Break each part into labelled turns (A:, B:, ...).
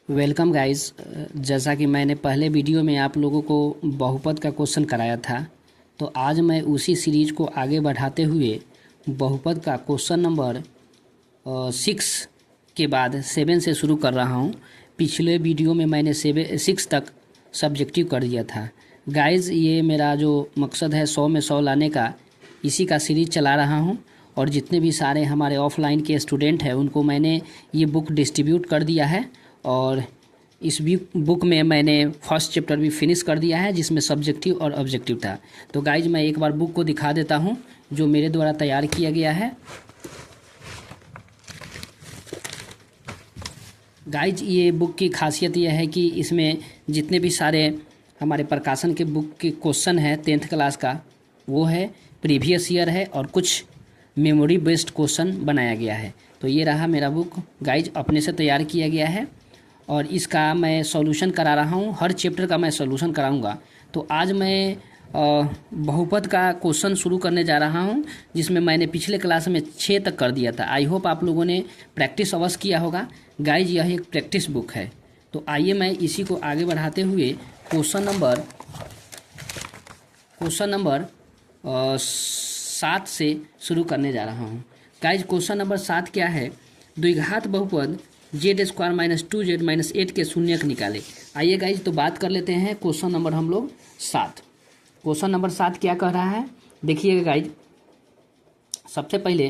A: Welcome guys. जैसा कि मैंने पहले वीडियो में आप लोगों को बहुपद का क्वेश्चन कराया था, तो आज मैं उसी सीरीज को आगे बढ़ाते हुए बहुपद का क्वेश्चन नंबर 6 के बाद 7 से शुरू कर रहा हूं। पिछले वीडियो में मैंने 6 तक सब्जेक्टिव कर दिया था। गाइस, ये मेरा जो मकसद है 100 में 100 लाने का, इसी का सीरीज चला रहा हूं। और जितने भी सारे हमारे ऑफलाइन के स्टूडेंट हैं उनको मैंने ये बुक डिस्ट्रीब्यूट कर दिया है। और इस बुक में मैंने फर्स्ट चैप्टर भी फिनिश कर दिया है, जिसमें सब्जेक्टिव और ऑब्जेक्टिव था। तो गाइज, मैं एक बार बुक को दिखा देता हूं जो मेरे द्वारा तैयार किया गया है। गाइज, ये बुक की खासियत यह है कि इसमें जितने भी सारे हमारे प्रकाशन के बुक के क्वेश्चन है 10th क्लास का, वो है, प्रीवियस ईयर है और कुछ मेमोरी बेस्ड क्वेश्चन बनाया गया है। तो ये रहा मेरा बुक गाइज, अपने से तैयार किया गया है और इसका मैं सॉल्यूशन करा रहा हूँ। हर चैप्टर का मैं सॉल्यूशन कराऊंगा। तो आज मैं बहुपद का क्वेश्चन शुरू करने जा रहा हूँ, जिसमें मैंने पिछले क्लास में 6 तक कर दिया था। आई होप आप लोगों ने प्रैक्टिस अवश्य किया होगा। गाइज, यह एक प्रैक्टिस बुक है। तो आइए मैं इसी को आगे बढ़ाते हुए क्वेश्चन नंबर 7 से शुरू करने जा रहा हूँ। गाइज, क्वेश्चन नंबर 7 क्या है? द्विघात बहुपद z² - 2z - 8 के शून्यक निकाले। आइए गाइज, तो बात कर लेते हैं क्वेश्चन नंबर हम लोग 7। क्वेश्चन नंबर 7 क्या कह रहा है, देखिएगा गाइज। सबसे पहले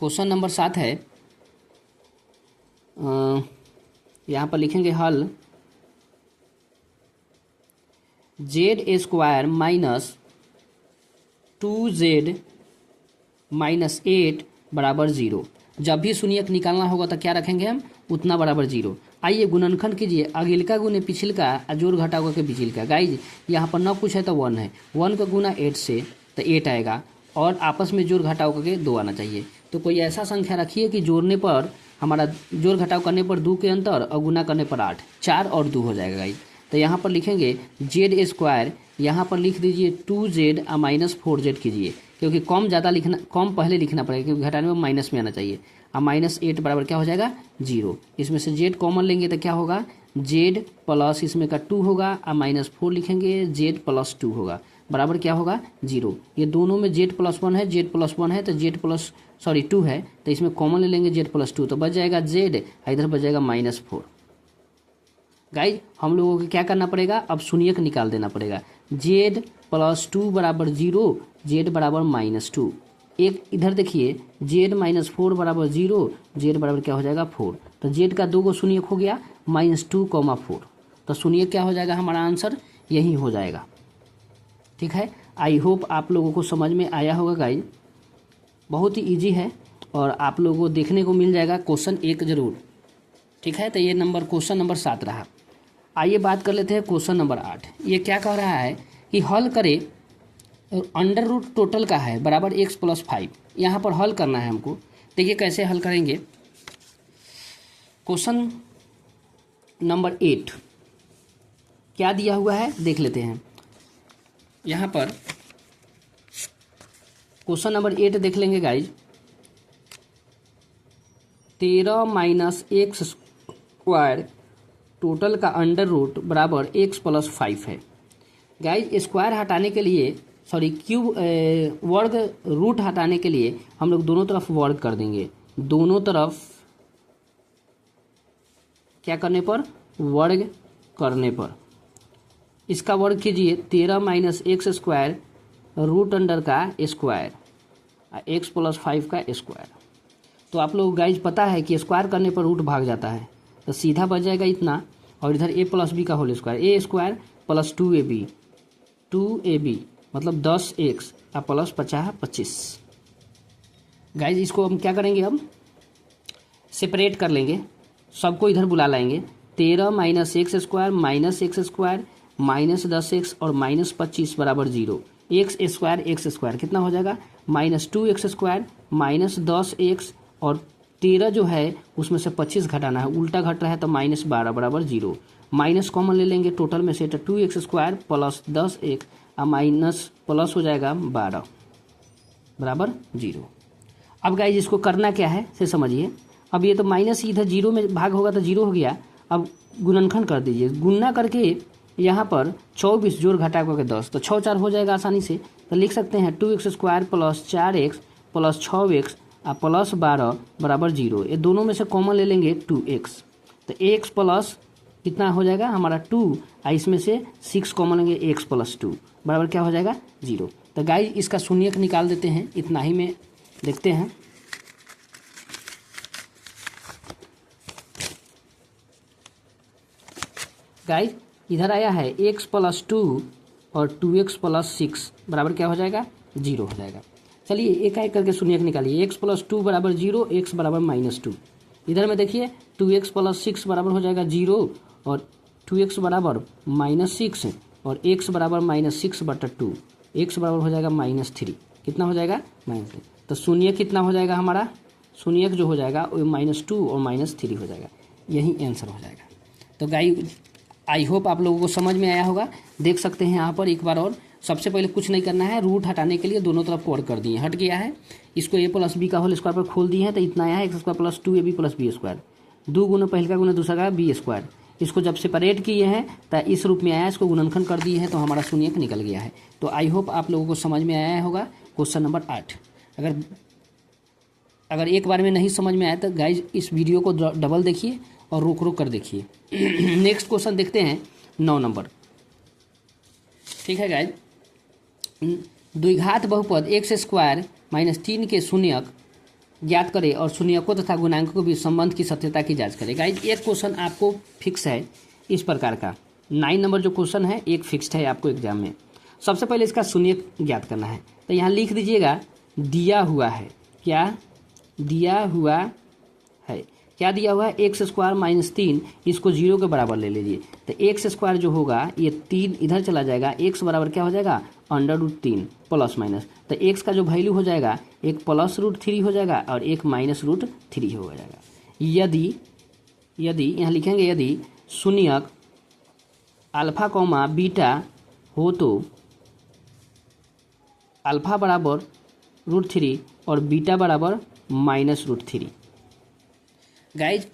A: क्वेश्चन नंबर 7 है, यहाँ पर लिखेंगे हल z² - 2z - 8 बराबर 0। जब भी शून्यक निकालना होगा तो क्या रखेंगे हम? उतना बराबर 0। आइए गुणनखंड कीजिए, अगिलका गुने पिछलका, जोड़ घटा के पिछलका। गाइज, यहाँ पर न कुछ है तो 1 है। 1 का गुना 8 से तो 8 आएगा और आपस में जोड़ घटाव करके 2 आना चाहिए। तो कोई ऐसा संख्या रखिए कि जोड़ने पर हमारा जोड़ घटाव करने पर 2 के अंतर और गुना करने पर 8, 4 और 2 हो जाएगा गाइज। तो यहाँ पर लिखेंगे z², यहाँ पर लिख दीजिए 2z - 4z कीजिए, क्योंकि कम पहले लिखना पड़ेगा, क्योंकि घटाने में माइनस में आना चाहिए। अब -8 बराबर क्या हो जाएगा? 0। इसमें से z कॉमन लेंगे तो क्या होगा? z प्लस इसमें का 2 होगा और -4 लिखेंगे, z + 2 होगा, बराबर क्या होगा? 0। ये दोनों में z + 1 है, z + 1 है तो z + 2 है, तो इसमें कॉमन ले लेंगे z + 2, तो बच जाएगा z, इधर बच जाएगा -4। गाइज, हम लोगों को क्या करना पड़ेगा? अब शून्यक निकाल देना पड़ेगा। z + 2 बराबर 0, z बराबर -2। एक इधर देखिए, z - 4 बराबर 0, z बराबर क्या हो जाएगा? 4। तो z का 2 शून्यक हो गया, -2, 4। तो शून्यक क्या हो जाएगा? हमारा आंसर यही हो जाएगा। ठीक है, आई होप आप लोगों को समझ में आया होगा गाइज। बहुत ही ईजी है और आप लोगों को देखने को मिल जाएगा क्वेश्चन 1 जरूर। ठीक है, तो ये क्वेश्चन नंबर 7 रहा। आइए बात कर लेते हैं क्वेश्चन नंबर 8। ये क्या कह रहा है कि हल करे, अंडर रूट टोटल का है बराबर x + 5। यहाँ पर हल करना है हमको। देखिए कैसे हल करेंगे। क्वेश्चन नंबर 8 क्या दिया हुआ है देख लेते हैं। यहाँ पर क्वेश्चन नंबर 8 देख लेंगे गाइज। 13 - x² टोटल का अंडर रूट बराबर x + 5 है। गाइज, स्क्वायर हटाने के लिए, वर्ग रूट हटाने के लिए हम लोग दोनों तरफ वर्ग कर देंगे। दोनों तरफ क्या करने पर? वर्ग करने पर। इसका वर्ग कीजिए, 13 - x² रूट अंडर का स्क्वायर, x + 5 का स्क्वायर। तो आप लोग गाइज पता है कि स्क्वायर करने पर रूट भाग जाता है, तो सीधा बच जाएगा इतना, और इधर a + b का होल स्क्वायर, a² + 2ab मतलब 10x प्लस 25। गाइज, इसको हम क्या करेंगे? अब सेपरेट कर लेंगे, सबको इधर बुला लाएंगे। 13 - x² - x² -10x और -25 बराबर 0। x² कितना हो जाएगा? -2x² -10x और 13 जो है उसमें से 25 घटाना है, उल्टा घट रहा है तो -12 बराबर 0। माइनस कॉमन ले लेंगे, टोटल में से 2x² + 10x और माइनस प्लस हो जाएगा 12 बराबर 0। अब गाइज इसको करना क्या है से समझिए। अब ये तो माइनस इधर जीरो में भाग होगा तो जीरो हो गया। अब गुणनखंड कर दीजिए, गुणना करके यहाँ पर 24 जोड़ घटा करके 10, तो 6 4 हो जाएगा आसानी से। तो लिख सकते हैं 2x² plus 4x plus 6x और प्लस 12 बराबर 0। ये दोनों में से कॉमन ले लेंगे 2x, तो x प्लस कितना हो जाएगा हमारा 2 और इसमें से 6 कॉमन लेंगे, x प्लस 2 बराबर क्या हो जाएगा 0। तो गाइस इसका शून्यक निकाल देते हैं, इतना ही में देखते हैं। गाइस इधर आया है x प्लस 2 और 2x प्लस 6 बराबर क्या हो जाएगा 0 हो जाएगा। चलिए एक एक करके शून्यक निकालिए। x प्लस 2 बराबर 0, x बराबर -2। इधर में देखिए 2x प्लस 6 बराबर हो जाएगा 0 और 2x बराबर -6 और x बराबर -6/2, x बराबर हो जाएगा -3। कितना हो जाएगा -3। तो शून्यक कितना हो जाएगा हमारा, शून्यक जो हो जाएगा वो -2 और -3 हो जाएगा, यही आंसर हो जाएगा। तो गाइस आई होप आप लोगों को समझ में आया होगा। देख सकते हैं यहाँ पर एक बार और, सबसे पहले कुछ नहीं करना है, रूट हटाने के लिए दोनों तरफ कोड कर दिए, हट गया है। इसको a प्लस बी का होल स्क्वायर पर खोल दिए हैं तो इतना आया है x² plus 2ab plus b², 2 गुना पहले का गुना दूसरा का b²। इसको जब सेपरेट किए हैं तो इस रूप में आया, इसको गुणनखंड कर दिए हैं तो हमारा शून्यक निकल गया है। तो आई होप आप लोगों को समझ में आया होगा। Question number 8। अगर एक बार में नहीं समझ में आया तो गाइज इस वीडियो को डबल देखिए और रोक रोक कर देखिए। नेक्स्ट क्वेश्चन देखते हैं 9 नंबर। ठीक है गाइज, द्विघात बहुपद x² - 3 के शून्यक ज्ञात करें और शून्यकों तथा गुणांकों के बीच संबंध की सत्यता की जांच करें। गाइज एक क्वेश्चन आपको फिक्स है इस प्रकार का, 9 नंबर जो क्वेश्चन है एक फिक्स्ड है आपको एग्जाम में। सबसे पहले इसका शून्यक ज्ञात करना है, तो यहाँ लिख दीजिएगा दिया हुआ है, क्या दिया हुआ है, क्या दिया हुआ है x² - 3, इसको 0 के बराबर ले लीजिए। तो x² जो होगा ये 3 इधर चला जाएगा, x बराबर क्या हो जाएगा √3 प्लस माइनस। तो x का जो वैल्यू हो जाएगा एक +√3 हो जाएगा और एक -√3 हो जाएगा। यदि यहाँ लिखेंगे यदि शून्यक अल्फा कॉमा बीटा हो तो अल्फा बराबर √3 और बीटा बराबर -√3। गाइज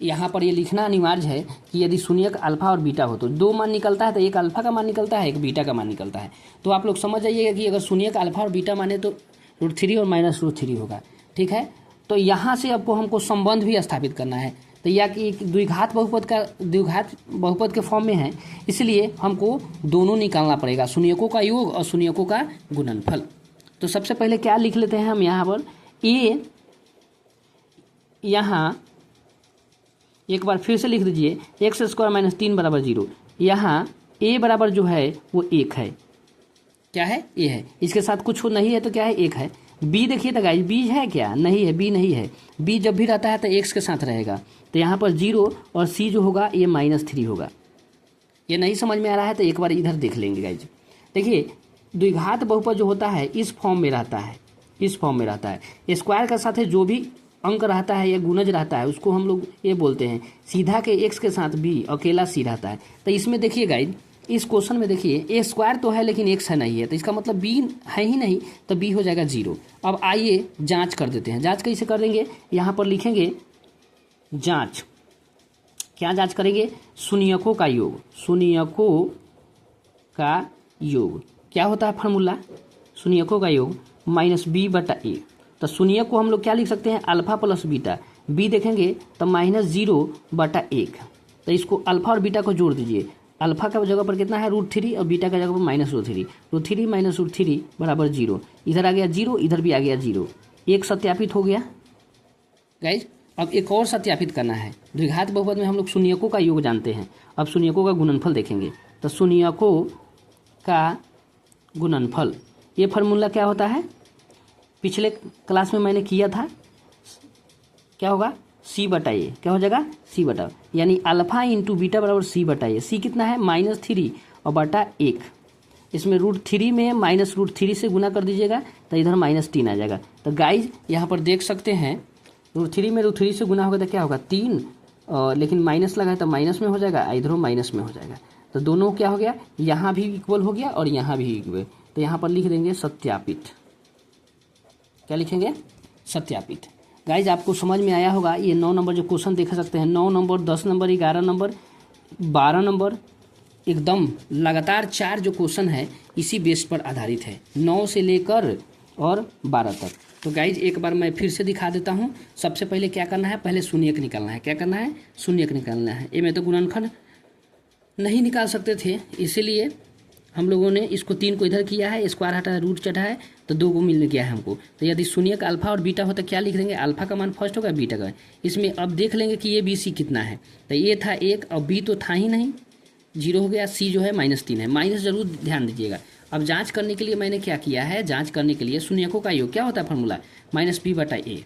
A: यहाँ पर ये लिखना अनिवार्य है कि यदि शून्यक अल्फा और बीटा हो तो 2 मान निकलता है, तो एक अल्फा का मान निकलता है, एक बीटा का मान निकलता है। तो आप लोग समझ जाइएगा कि अगर शून्यक अल्फा और बीटा माने तो √3 और -√3 होगा। ठीक है, तो यहाँ से आपको हमको संबंध भी स्थापित करना है। तो यह कि द्विघात बहुपद के फॉर्म में है, इसलिए हमको दोनों निकालना पड़ेगा, शून्यकों का योग और शून्यकों का गुणनफल। तो सबसे पहले क्या लिख लेते हैं हम यहाँ पर, ए, यहाँ एक बार फिर से लिख दीजिए x² - 3 बराबर 0। यहाँ a बराबर जो है वो 1 है, क्या है a है, इसके साथ कुछ नहीं है तो क्या है 1 है। b देखिए तो गाइस b है क्या, नहीं है, b नहीं है। b जब भी रहता है तो x के साथ रहेगा, तो यहाँ पर 0 और c जो होगा ये -3 होगा। ये नहीं समझ में आ रहा है तो एक बार इधर देख लेंगे गाइज। देखिए द्विघात बहुपद जो होता है इस फॉर्म में रहता है, इस फॉर्म में रहता है। स्क्वायर के साथ जो भी अंक रहता है या गुणज रहता है उसको हम लोग ये बोलते हैं, सीधा के x के साथ b अकेला c रहता है। तो इसमें देखिए गाइज, इस क्वेश्चन में देखिए a² तो है लेकिन x है नहीं है, तो इसका मतलब b है ही नहीं, तो b हो जाएगा 0। अब आइए जांच कर देते हैं। जांच कैसे कर देंगे, यहाँ पर लिखेंगे जांच, क्या जांच करेंगे, शून्यकों का योग, शून्यकों का योग क्या होता है फॉर्मूला, शून्यकों का योग -b/a। तो शून्यक को हम लोग क्या लिख सकते हैं, अल्फा प्लस बीटा। b देखेंगे तो -0/1। तो इसको अल्फा और बीटा को जोड़ दीजिए, अल्फा का जगह पर कितना है √3 और बीटा का जगह पर -√3, √3 -√3 बराबर 0। इधर आ गया 0, इधर भी आ गया 0, एक सत्यापित हो गया। गाइज अब एक और सत्यापित करना है। द्विघात बहुपद में हम लोग शून्यकों का योग जानते हैं, अब शून्यकों का गुणनफल देखेंगे। तो शून्यकों का गुणनफल, ये फार्मूला क्या होता है, पिछले क्लास में मैंने किया था, क्या होगा c/a, क्या हो जाएगा c/, यानी अल्फा इंटू बीटा बराबर c/a। c कितना है -3 और बटा 1, इसमें √3 में -√3 से गुना कर दीजिएगा तो इधर -3 आ जाएगा। तो गाइज यहाँ पर देख सकते हैं √3 में √3 से गुना होगा तो क्या होगा 3, लेकिन माइनस लगा है तो माइनस में हो जाएगा, इधरों माइनस में हो जाएगा। तो दोनों क्या हो गया, यहाँ भी इक्वल हो गया और यहाँ भी इक्वल। तो यहाँ पर लिख देंगे सत्यापित, क्या लिखेंगे, सत्यापित। गाइज आपको समझ में आया होगा। ये 9 नंबर जो क्वेश्चन देख सकते हैं, 9 नंबर, 10 नंबर, 11 नंबर, 12 नंबर, एकदम लगातार 4 जो क्वेश्चन है इसी बेस पर आधारित है, 9 से लेकर और 12 तक। तो गाइज एक बार मैं फिर से दिखा देता हूँ। सबसे पहले क्या करना है, पहले शून्यक निकालना है। क्या करना है, शून्यक निकालना है। ये में तो गुणनखंड नहीं निकाल सकते थे, इसीलिए हम लोगों ने इसको 3 को इधर किया है, स्क्वायर हटा रूट चढ़ा है, तो 2 को मिल गया है हमको। तो यदि शून्यक अल्फा और बीटा होता क्या लिख देंगे, अल्फा का मान फर्स्ट होगा, बीटा का। इसमें अब देख लेंगे कि ये बी सी कितना है। तो ये था 1 और बी तो था ही नहीं, 0 हो गया। सी जो है -3 है, माइनस जरूर ध्यान दीजिएगा। अब जांच करने के लिए मैंने क्या किया है, जांच करने के लिए शून्यकों का योग क्या होता है फार्मूला, -b/a,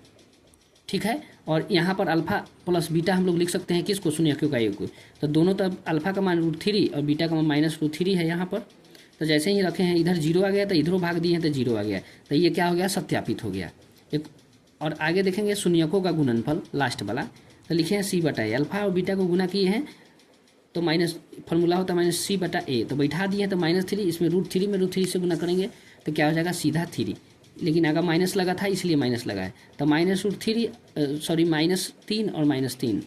A: ठीक है। और यहाँ पर अल्फा प्लस बीटा हम लोग लिख सकते हैं किसको, शून्यकों का योग को। तो दोनों तरफ अल्फा का मान √3 और बीटा का मान -√3 है यहाँ पर। तो जैसे ही रखे हैं इधर 0 आ गया, तो इधरों भाग दिए हैं तो 0 आ गया। तो ये क्या हो गया, सत्यापित हो गया। एक और आगे देखेंगे शून्यकों का गुणनफल लास्ट वाला, तो लिखे हैं c/a। अल्फा और बीटा को गुना किए हैं तो माइनस फार्मूला होता है -c/a, तो बैठा दिए हैं तो -3, इसमें √3 में √3 से गुना करेंगे तो क्या हो जाएगा, सीधा 3। लेकिन अगर माइनस लगा था इसलिए माइनस लगा है, तो -√3 -3 और -3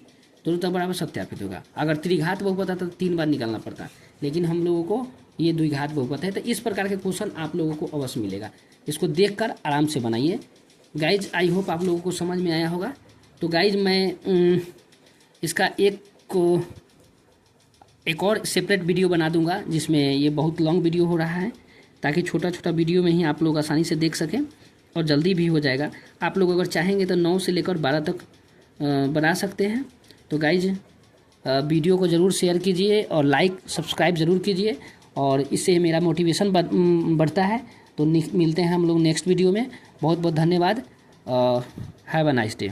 A: दोनों तो बराबर सत्यापित होगा। अगर त्रिघात बहुपद आता तो 3 बार निकालना पड़ता, लेकिन हम लोगों को ये द्विघात बहुपद है। तो इस प्रकार के क्वेश्चन आप लोगों को अवश्य मिलेगा, इसको देखकर आराम से बनाइए। गाइज आई होप आप लोगों को समझ में आया होगा। तो गाइज मैं इसका एक और सेपरेट वीडियो बना दूंगा, जिसमें ये बहुत लॉन्ग वीडियो हो रहा है, ताकि छोटा छोटा वीडियो में ही आप लोग आसानी से देख सकें और जल्दी भी हो जाएगा। आप लोग अगर चाहेंगे तो 9 से लेकर 12 तक बना सकते हैं। तो गाइज वीडियो को ज़रूर शेयर कीजिए और लाइक सब्सक्राइब ज़रूर कीजिए, और इससे मेरा मोटिवेशन बढ़ता है। तो मिलते हैं हम लोग नेक्स्ट वीडियो में। बहुत बहुत धन्यवाद। Have a nice day.